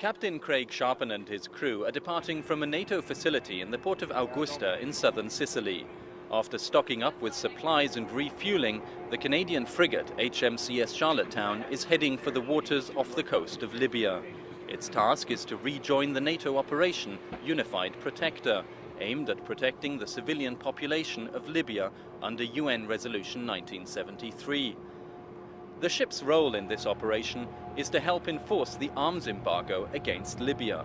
Captain Craig Sharpen and his crew are departing from a NATO facility in the port of Augusta in southern Sicily. After stocking up with supplies and refueling, the Canadian frigate HMCS Charlottetown is heading for the waters off the coast of Libya. Its task is to rejoin the NATO operation Unified Protector, aimed at protecting the civilian population of Libya under UN Resolution 1973. The ship's role in this operation is to help enforce the arms embargo against Libya.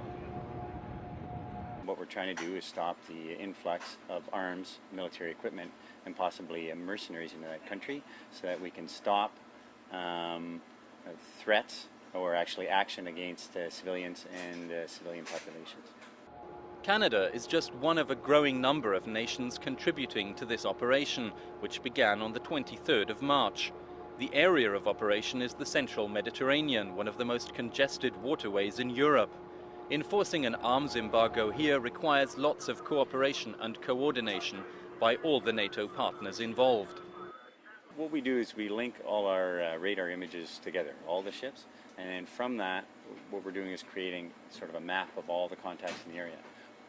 What we're trying to do is stop the influx of arms, military equipment, and possibly mercenaries into that country so that we can stop threats or actually action against civilians and civilian populations. Canada is just one of a growing number of nations contributing to this operation, which began on the 23rd of March. The area of operation is the central Mediterranean, one of the most congested waterways in Europe. Enforcing an arms embargo here requires lots of cooperation and coordination by all the NATO partners involved. What we do is we link all our radar images together, all the ships, and then from that what we're doing is creating sort of a map of all the contacts in the area.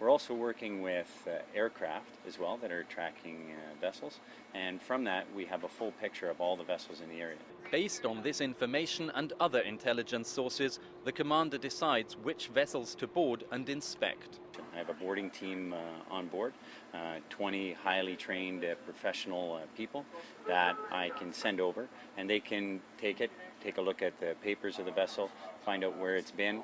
We're also working with aircraft as well that are tracking vessels, and from that we have a full picture of all the vessels in the area. Based on this information and other intelligence sources, the commander decides which vessels to board and inspect. I have a boarding team on board, 20 highly trained professional people that I can send over, and they can take a look at the papers of the vessel, find out where it's been,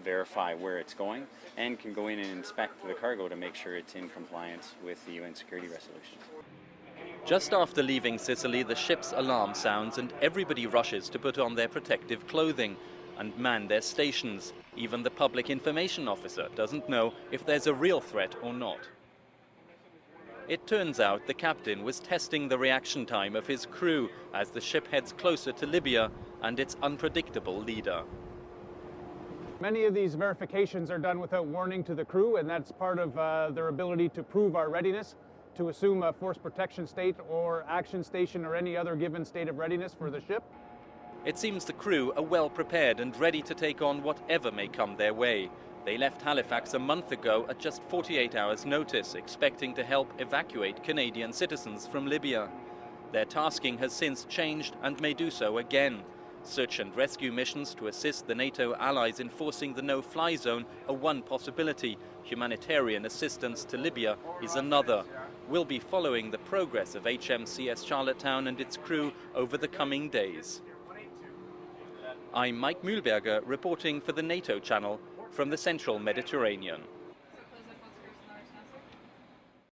verify where it's going, and can go in and inspect the cargo to make sure it's in compliance with the UN security resolutions. Just after leaving Sicily, the ship's alarm sounds and everybody rushes to put on their protective clothing and man their stations. Even the public information officer doesn't know if there's a real threat or not. It turns out the captain was testing the reaction time of his crew as the ship heads closer to Libya and its unpredictable leader. Many of these verifications are done without warning to the crew, and that's part of their ability to prove our readiness to assume a force protection state or action station or any other given state of readiness for the ship. It seems the crew are well prepared and ready to take on whatever may come their way. They left Halifax a month ago at just 48 hours' notice, expecting to help evacuate Canadian citizens from Libya. Their tasking has since changed and may do so again. Search and rescue missions to assist the NATO allies enforcing the no-fly zone are one possibility. Humanitarian assistance to Libya is another. We'll be following the progress of HMCS Charlottetown and its crew over the coming days. I'm Mike Mühlberger reporting for the NATO channel from the central Mediterranean.